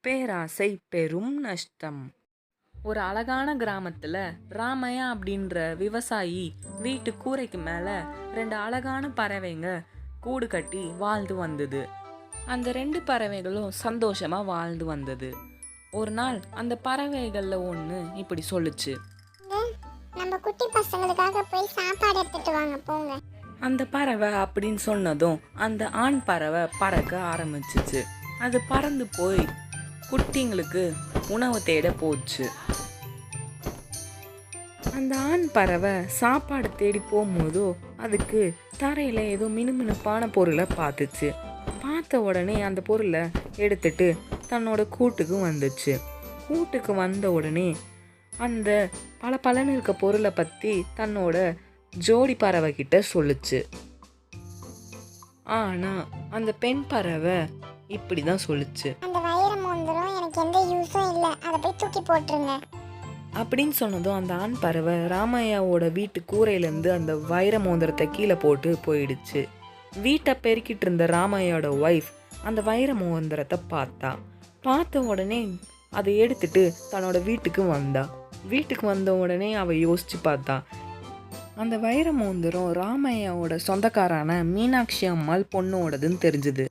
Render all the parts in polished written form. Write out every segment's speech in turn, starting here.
பேராசை பெரும் நஷ்டம். ஒரு அழகான கிராமத்துல ராமையா அப்படின்ற விவசாயி வீட்டு கூரைக்கு மேல 2 அழகான பறவைங்க கூடு கட்டி வாழ்ந்து வந்தது. அந்த 2 பறவைகளும் சந்தோஷமா வாழ்ந்து வந்தது. ஒரு நாள் அந்த பறவைகள்ல ஒண்ணு இப்படி சொல்லுச்சு, நம்ம குட்டி பசங்களுக்காக போய் சாப்பாடு எடுத்துட்டு வாங்க போங்க. அந்த பறவை அப்படின்னு சொன்னதும் அந்த ஆண் பறவை பறக்க ஆரம்பிச்சிச்சு. அது பறந்து போய் குட்டிங்களுக்கு உணவு தேட போச்சு. அந்த ஆண் பறவை சாப்பாடு தேடி போகும்போதோ அதுக்கு தரையில் ஏதோ மினுமினுப்பான பொருளை பார்த்துச்சு. பார்த்த உடனே அந்த பொருளை எடுத்துட்டு தன்னோட கூட்டுக்கு வந்துச்சு. கூட்டுக்கு வந்த உடனே அந்த பலன்னு இருக்க பொருளை பற்றி தன்னோட ஜோடி பறவை கிட்ட சொல்லுச்சு. ஆனால் அந்த பெண் பறவை இப்படி தான் சொல்லுச்சு, அந்த வைர மோதிரம் எனக்கு எந்த யூஸும் இல்லை, அதை போய் தூக்கி போட்டுருங்க அப்படின்னு சொன்னதும் அந்த ஆண் பறவை ராமையாவோட வீட்டு கூரையிலேருந்து அந்த வைர மோதிரத்தை கீழே போட்டு போயிடுச்சு. வீட்டை பெருக்கிட்டு இருந்த ராமையாவோட ஒய்ஃப் அந்த வைர மோதிரத்தை பார்த்த உடனே அதை எடுத்துட்டு தன்னோட வீட்டுக்கு வந்தா. வீட்டுக்கு வந்த உடனே அவள் யோசிச்சு பார்த்தா, அந்த வைர மோதிரம் ராமையாவோட சொந்தக்காரான மீனாட்சி அம்மாள் பொண்ணோடதுன்னு தெரிஞ்சுது.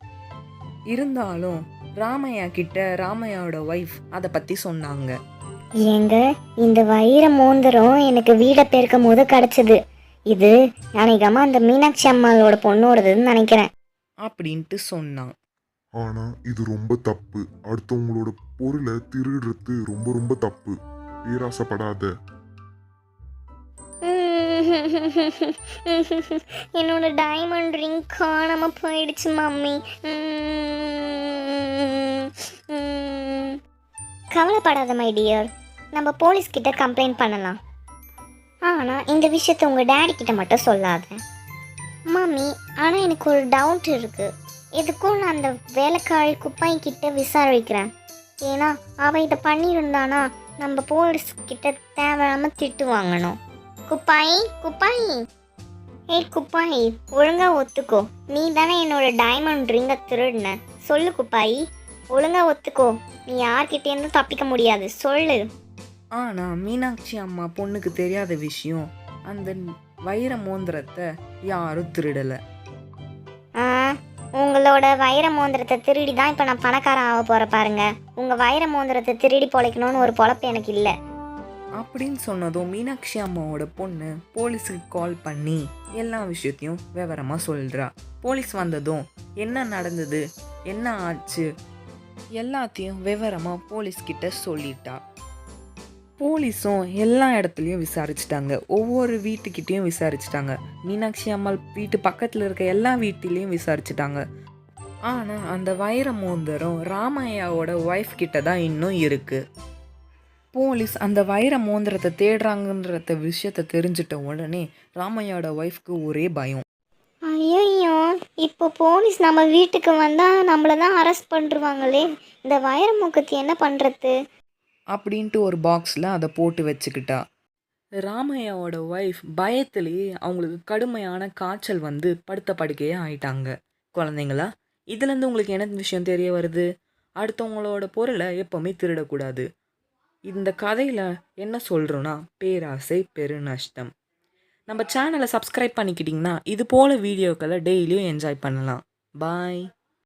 இருந்தாலும் ராமையா கிட்ட ராமையாவோட ஒய்ஃப் அதை பற்றி சொன்னாங்க. ஏங்க, இந்த வைர மோதிரம் எனக்கு வீடை பெருக்கும் போது கிடச்சிது. இது நினைக்காம அந்த மீனாட்சி அம்மாளோட பொண்ணோடதுன்னு நினைக்கிறேன் அப்படின்ட்டு சொன்னான். ஆனா இது ரொம்ப தப்பு. அடுத்தவங்களோட பொருளை திருடுறது ரொம்ப ரொம்ப தப்பு. பேராசைப்படாத. என்னோட டைமண்ட் ரிங் காணாம போயிடுச்சு மம்மி. கவலைப்படாத மை டியர், நம்ம போலீஸ்கிட்ட கம்ப்ளைண்ட் பண்ணலாம். ஆனால் இந்த விஷயத்த உங்கள் டேடி கிட்ட மட்டும் சொல்லாத மம்மி. ஆனால் எனக்கு ஒரு டவுட் இருக்குது. எதுக்கும் நான் அந்த வேலைக்காரி குப்பாய் கிட்ட விசாரிக்கிறேன். ஏன்னா அவள் இதை பண்ணியிருந்தானா நம்ம போலீஸ்கிட்ட தேவையில்லாமல் திட்டு வாங்கணும். குப்பாய் குப்பாய், ஏய் குப்பாய், ஒழுங்காக ஒத்துக்கோ. நீ தானே என்னோட டைமண்ட் ரிங்கை திருடின. சொல்லு குப்பாய், ஒழுங்காக ஒத்துக்கோ. நீ யார்கிட்டேருந்தும் தப்பிக்க முடியாது, சொல்லு. ஆனால் மீனாட்சி அம்மா பொண்ணுக்கு தெரியாத விஷயம், அந்த வைர மோந்திரத்தை யாரும் திருடலை. உங்களோட வைர மோந்திரத்தை திருடி தான் இப்போ நான் பணக்காரன் ஆக போகிற பாருங்க. உங்கள் வைர மோந்திரத்தை திருடி பொழைக்கணும்னு ஒரு பொழப்பு எனக்கு இல்லை அப்படின்னு சொன்னதும் மீனாட்சி அம்மாவோட பொண்ணு போலீஸுக்கு கால் பண்ணி எல்லா விஷயத்தையும் விவரமாக சொல்கிறா. போலீஸ் வந்ததும் என்ன நடந்தது, என்ன ஆச்சு எல்லாத்தையும் விவரமாக போலீஸ்கிட்ட சொல்லிட்டா. போலீஸும் எல்லா இடத்துலையும் விசாரிச்சிட்டாங்க. ஒவ்வொரு வீட்டுக்கிட்டேயும் விசாரிச்சிட்டாங்க. மீனாட்சி அம்மாள் வீட்டு பக்கத்தில் இருக்க எல்லா வீட்டிலையும் விசாரிச்சிட்டாங்க. ஆனால் அந்த வைர மோதிரம் ராமையாவோட ஒய்ஃப் கிட்ட தான் இன்னும் இருக்குது. போலீஸ் அந்த வைர மோந்திரத்தை தேடுறாங்கன்ற விஷயத்தை தெரிஞ்சிட்ட உடனே ராமையாவோட ஒய்ஃப்க்கு ஒரே பயம். ஐயோ, இப்போ போலீஸ் நம்ம வீட்டுக்கு வந்தால் நம்மளை தான் அரெஸ்ட் பண்ணிருவாங்களே. இந்த வைர மூக்கத்தி என்ன பண்ணுறது அப்படின்ட்டு ஒரு பாக்ஸில் அதை போட்டு வச்சுக்கிட்டா. ராமையாவோட ஒய்ஃப் பயத்திலேயே அவங்களுக்கு கடுமையான காய்ச்சல் வந்து படுத்த படுக்கையே ஆயிட்டாங்க. குழந்தைங்களா, இதுலேருந்து உங்களுக்கு என்ன விஷயம் தெரிய வருது? அடுத்தவங்களோட பொருளை எப்போவுமே திருடக்கூடாது. இந்த கதையில் என்ன சொல்கிறோன்னா, பேராசை பெருநஷ்டம். நம்ம சேனலை சப்ஸ்கிரைப் பண்ணிக்கிட்டிங்கன்னா இது போல் வீடியோக்களை டெய்லியும் என்ஜாய் பண்ணலாம். பாய்.